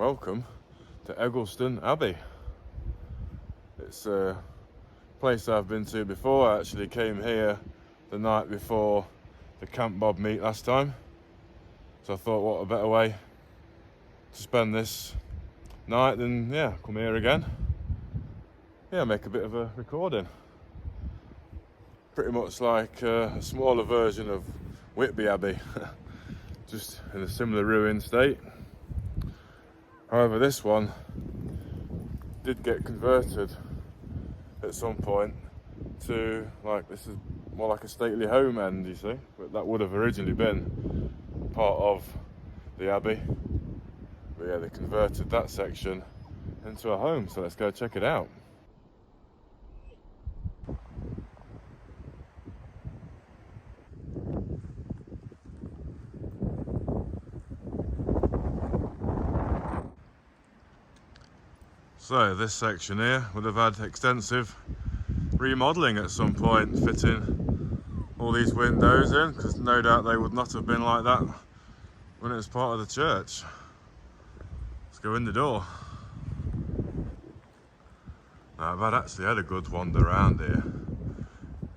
welcome to Egglestone Abbey. It's a place I've been to before. I actually came here the night before the Camp Bob meet last time, so I thought what a better way to spend this night than come here again. Make a bit of a recording, pretty much like a smaller version of Whitby Abbey, just in a similar ruined state. However, this one did get converted at some point to, this is more like a stately home end, you see, but that would have originally been part of the abbey. But yeah, they converted that section into a home, so let's go check it out. So this section here would have had extensive remodelling at some point, fitting all these windows in, because no doubt they would not have been like that when it was part of the church. Let's go in the door. Now, I've actually had a good wander around here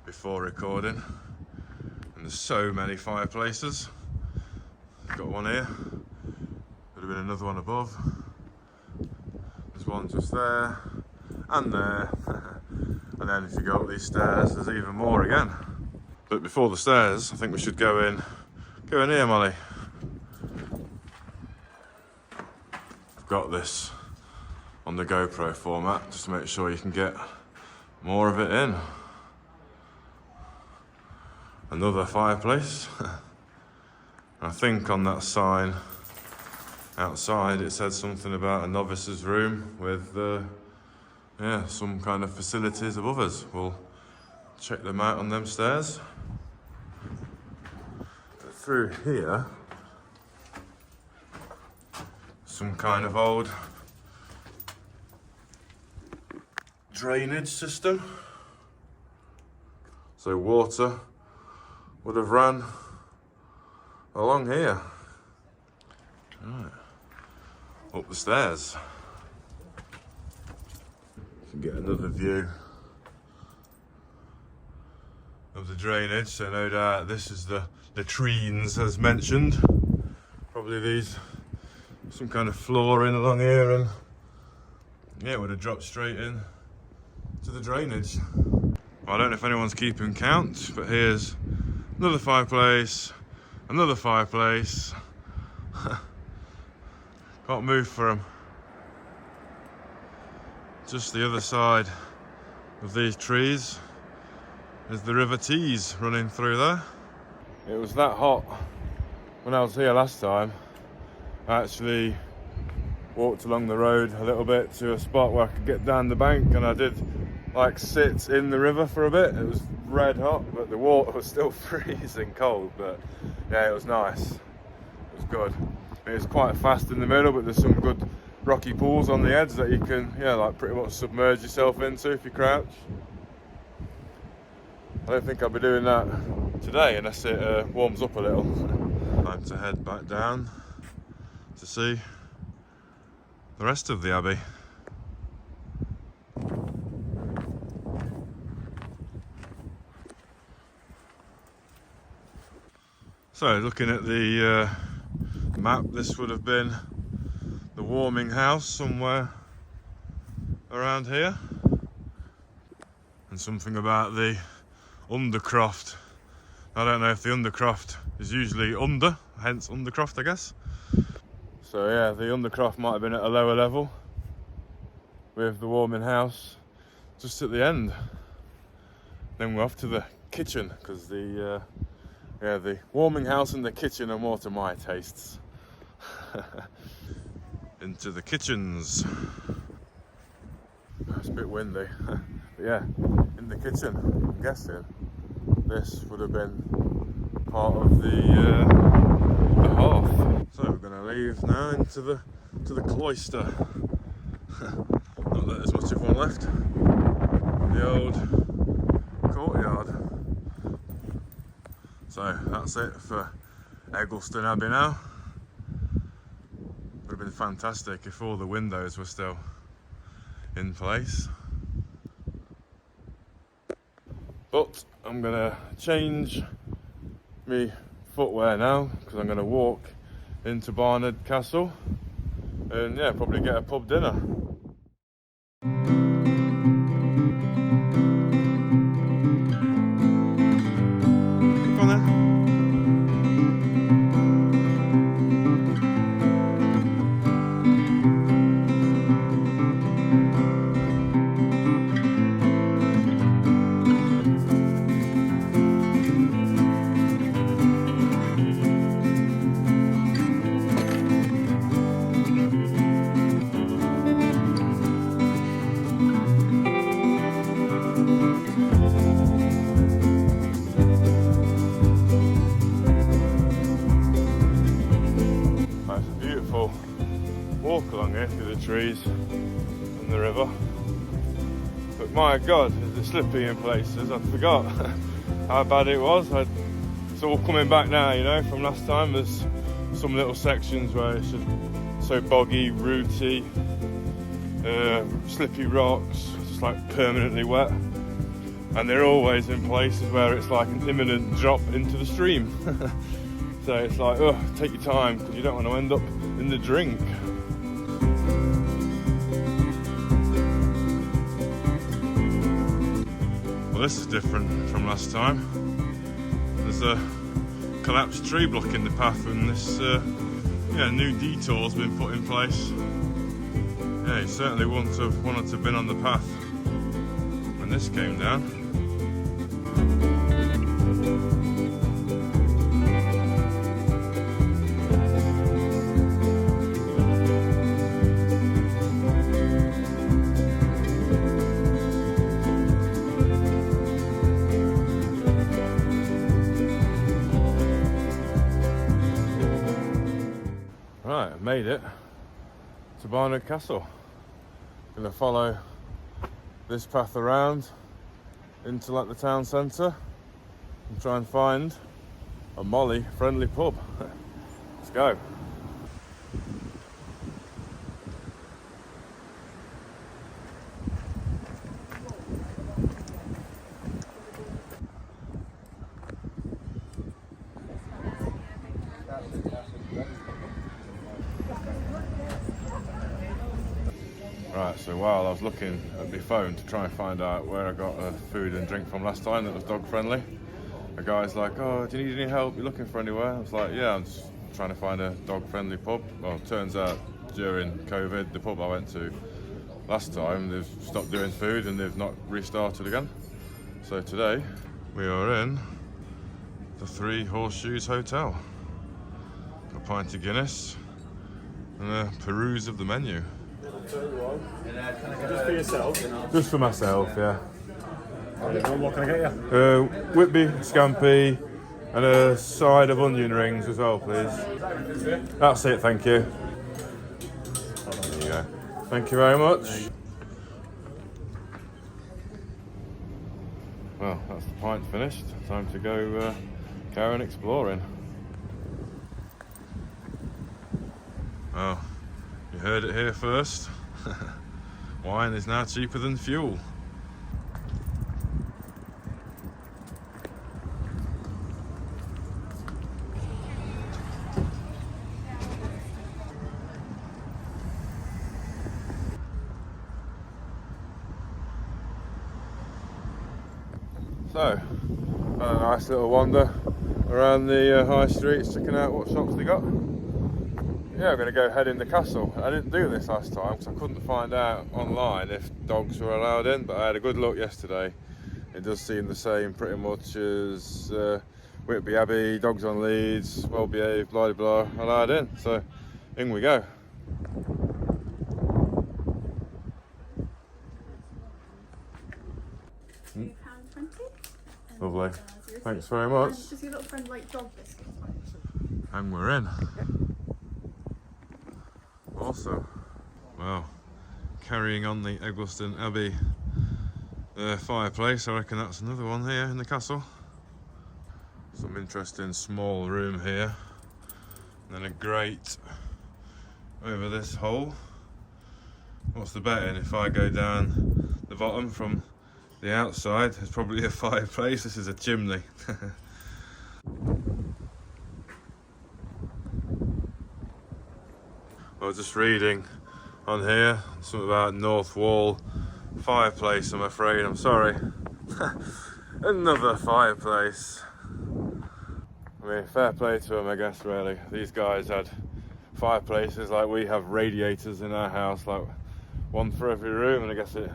before recording, and there's so many fireplaces. Got one here, could have been another one above. There's one just there, and there, and then if you go up these stairs, there's even more again. But before the stairs, I think we should go in here, Molly. I've got this on the GoPro format, just to make sure you can get more of it in. Another fireplace. I think on that sign outside it said something about a novice's room with some kind of facilities above us. We'll check them out on them stairs. Through here, some kind of old drainage system, so water would have run along here. Right. Up the stairs. You can get another view of the drainage, so no doubt this is the latrines as mentioned. Probably these, some kind of flooring along here, and it would have dropped straight in to the drainage. I don't know if anyone's keeping count, but here's another fireplace, another fireplace. Can't move for them. Just the other side of these trees is the River Tees running through there. It was that hot when I was here last time. I actually walked along the road a little bit to a spot where I could get down the bank, and I did sit in the river for a bit. It was red hot, but the water was still freezing cold, but yeah, it was nice. It was good. It's quite fast in the middle, but there's some good rocky pools on the edge that you can, pretty much submerge yourself into if you crouch. I don't think I'll be doing that today unless it warms up a little. Time to head back down to see the rest of the abbey. So, looking at the map, this would have been the warming house somewhere around here, and something about the undercroft. I don't know if the undercroft is usually under, hence undercroft, I guess. So yeah, the undercroft might have been at a lower level, with the warming house just at the end. Then we're off to the kitchen, because the warming house and the kitchen are more to my tastes. Into the kitchens. It's a bit windy, but yeah, in the kitchen, I'm guessing this would have been part of the hearth. So we're going to leave now into the cloister. Not that there's much of one left. The old courtyard. So that's it for Egglestone Abbey now. Would have been fantastic if all the windows were still in place. But I'm gonna change my footwear now because I'm gonna walk into Barnard Castle and yeah, probably get a pub dinner. Go on then. Walk along here through the trees and the river, but my god, is it slippy in places. I forgot how bad it was. It's all coming back now, you know, from last time. There's some little sections where it's just so boggy, rooty, slippy rocks, just like permanently wet, and they're always in places where it's like an imminent drop into the stream. So it's like, oh, take your time because you don't want to end up in the drink. Well, this is different from last time. There's a collapsed tree blocking the path, and this new detour's been put in place. Yeah, you certainly wouldn't have wanted to have been on the path when this came down. Right, I've made it to Barnard Castle. Gonna follow this path around into like the town centre and try and find a Molly friendly pub. Let's go. Right, so while I was looking at my phone to try and find out where I got food and drink from last time that was dog friendly, a guy's like, oh, do you need any help? You looking for anywhere? I was like, yeah, I'm just trying to find a dog friendly pub. Well, turns out during COVID, the pub I went to last time, they've stopped doing food and they've not restarted again. So today we are in the Three Horseshoes Hotel. Got a pint of Guinness and a peruse of the menu. Just for yourself? Just for myself, yeah. What can I get you? Whitby, scampi, and a side of onion rings as well, please. That's it, thank you. There you go. Thank you very much. Well, that's the pint finished. Time to go carry on exploring. Well, you heard it here first. Wine is now cheaper than fuel. So, had a nice little wander around the high streets, checking out what shops they got. Yeah, I'm going to go head in the castle. I didn't do this last time because I couldn't find out online if dogs were allowed in, but I had a good look yesterday. It does seem the same pretty much as Whitby Abbey, dogs on leads, well behaved, blah blah blah, allowed in. So in we go. £2.20. Lovely. Thanks very much. Does your little friend like dog biscuits? And we're in. Awesome. Well, carrying on the Egglestone Abbey fireplace, I reckon that's another one here in the castle. Some interesting small room here. And then a great over this hole. What's the betting? If I go down the bottom from the outside, there's probably a fireplace. This is a chimney. I was just reading on here something about north wall fireplace. I'm afraid, I'm sorry. Another fireplace. I mean, fair play to them, I guess, really. These guys had fireplaces like we have radiators in our house, like one for every room, and I guess it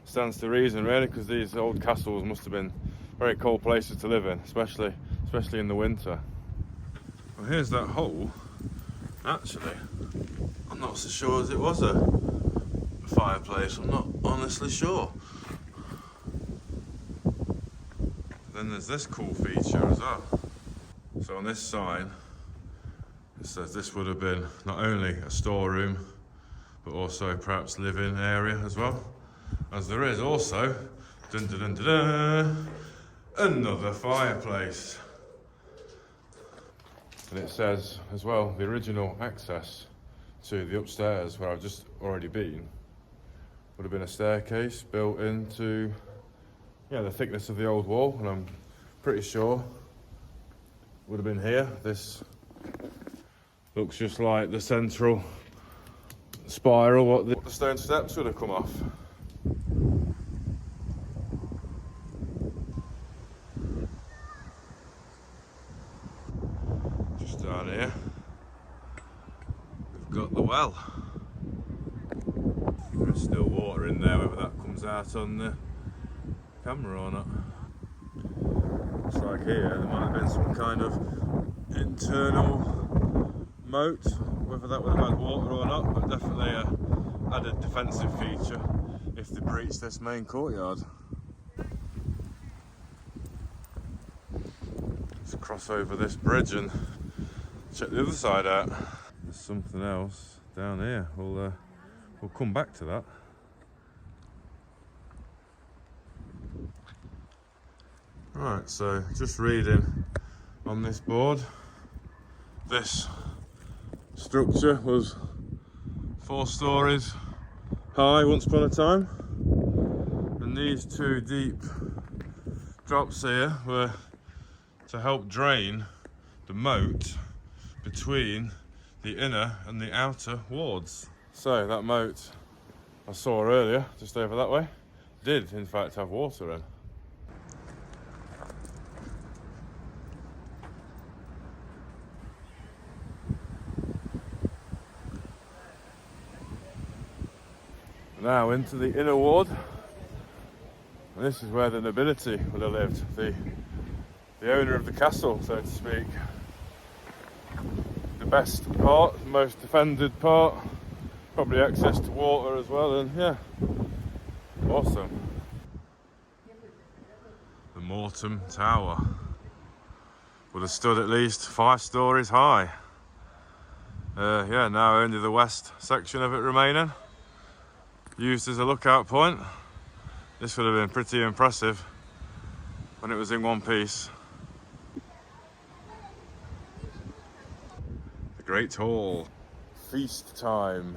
stands to reason, really, because these old castles must have been very cold places to live in, especially in the winter. Well, here's that hole. Actually, I'm not so sure as it was a fireplace. I'm not honestly sure. Then there's this cool feature as well. So on this sign, it says this would have been not only a storeroom, but also perhaps living area as well. As there is also, dun, dun, dun, dun, dun, another fireplace. And it says as well, the original access to the upstairs where I've just already been would have been a staircase built into, yeah, the thickness of the old wall, and I'm pretty sure would have been here. This looks just like the central spiral, what the stone steps would have come off. Just down here, we've got the well. There's still water in there, whether that comes out on the camera or not. Looks like here there might have been some kind of internal moat, whether that would have had water or not, but definitely a added defensive feature if they breached this main courtyard. Let's cross over this bridge and check the other side out. There's something else down here. We'll come back to that. Right, so just reading on this board, this structure was 4 stories high once upon a time, and these 2 deep drops here were to help drain the moat between the inner and the outer wards. So that moat I saw earlier, just over that way, did in fact have water in. Now into the inner ward, and this is where the nobility would have lived, the owner of the castle, so to speak. The best part, the most defended part, probably access to water as well, and yeah, awesome. The Mortem Tower would have stood at least 5 stories high. Yeah, now only the west section of it remaining, used as a lookout point. This would have been pretty impressive when it was in one piece. The Great Hall. Feast time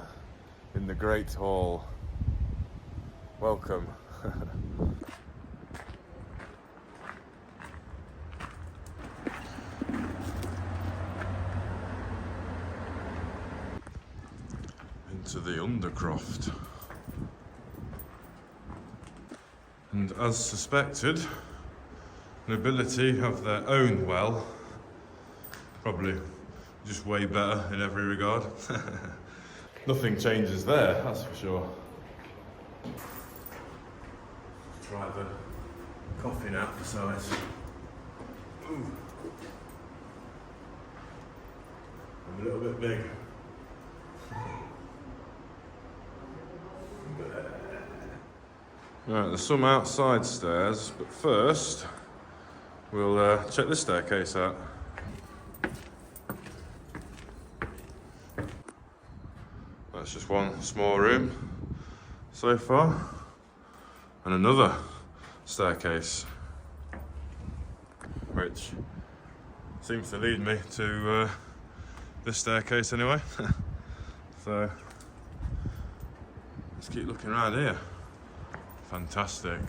in the Great Hall. Welcome. Into the Undercroft. And as suspected, nobility have their own well, probably just way better in every regard. Nothing changes there, that's for sure. Try the coffee now, so it's... Ooh. I'm a little bit big. Right, there's some outside stairs, but first we'll check this staircase out. That's just one small room so far, and another staircase, which seems to lead me to this staircase anyway. So let's keep looking around here. Fantastic.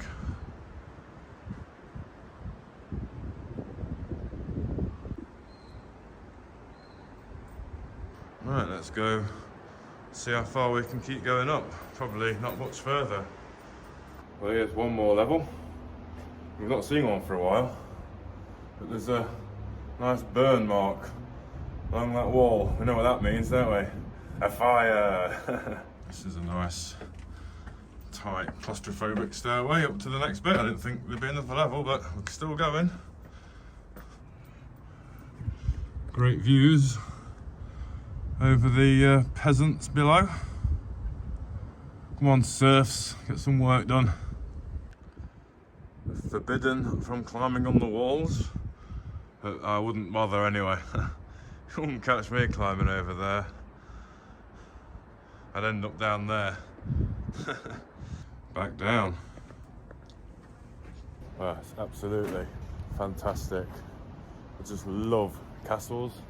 Right, let's go see how far we can keep going up. Probably not much further. Well, here's one more level. We've not seen one for a while, but there's a nice burn mark along that wall. We know what that means, don't we? A fire! This is a nice, tight, claustrophobic stairway up to the next bit. I didn't think there'd be another level, but we're still going. Great views over the peasants below. Come on, serfs, get some work done. Forbidden from climbing on the walls. But I wouldn't bother anyway. You wouldn't catch me climbing over there. I'd end up down there. Back down. Well, it's absolutely fantastic. I just love castles.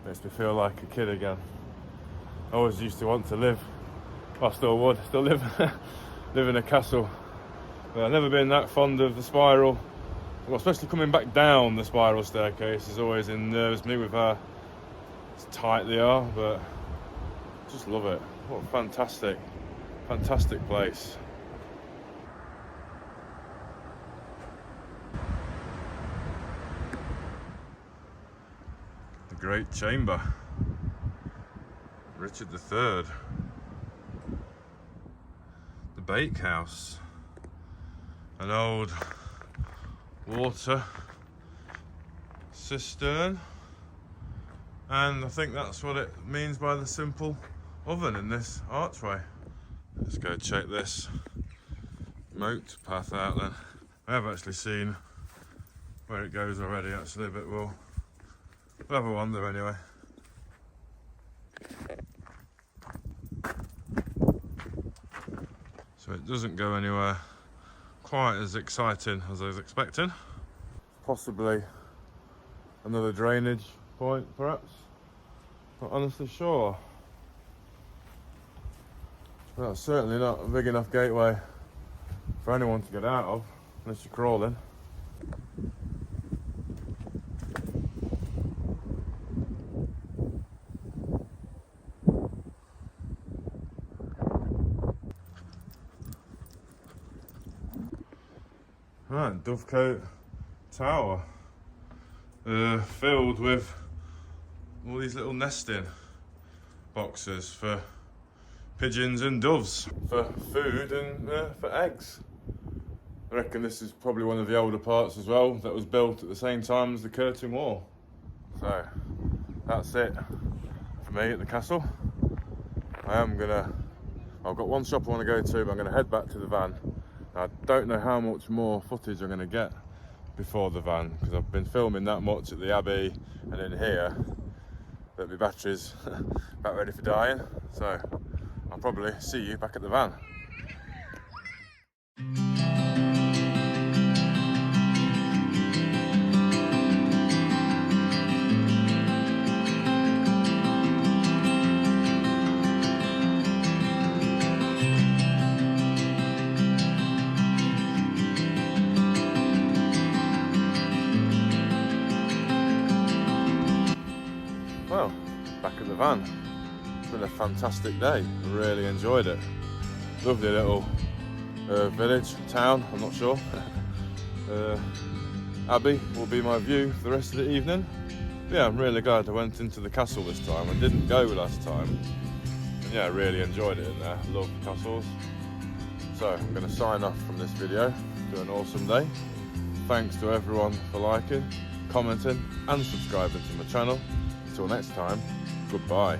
Makes me feel like a kid again. I always used to want to live, I still would, live in a castle. But I've never been that fond of the spiral. Well, especially coming back down the spiral staircase has always unnerves me with how tight they are, but just love it. What a fantastic, fantastic place. The Great Chamber. Richard III. The Bakehouse. An old water cistern. And I think that's what it means by the simple oven in this archway. Let's go check this moat path out then. I have actually seen where it goes already actually, but we'll have a wander anyway. So it doesn't go anywhere quite as exciting as I was expecting. Possibly another drainage point perhaps. Not honestly sure. Well, it's certainly not a big enough gateway for anyone to get out of, unless you're crawling. Right, Dovecote Tower, filled with all these little nesting boxes for pigeons and doves, for food and for eggs. I reckon this is probably one of the older parts as well that was built at the same time as the curtain wall. So that's it for me at the castle. I've got one shop I want to go to, but I'm going to head back to the van. I don't know how much more footage I'm going to get before the van, because I've been filming that much at the Abbey and in here that my battery's about ready for dying. So I'll probably see you back at the van. Well, back at the van. It's been a fantastic day. I really enjoyed it. Lovely little village, town, I'm not sure. Abbey will be my view for the rest of the evening. But yeah, I'm really glad I went into the castle this time. I didn't go last time. And yeah, I really enjoyed it in there. Love castles. So I'm going to sign off from this video. Do an awesome day. Thanks to everyone for liking, commenting and subscribing to my channel. Until next time, goodbye.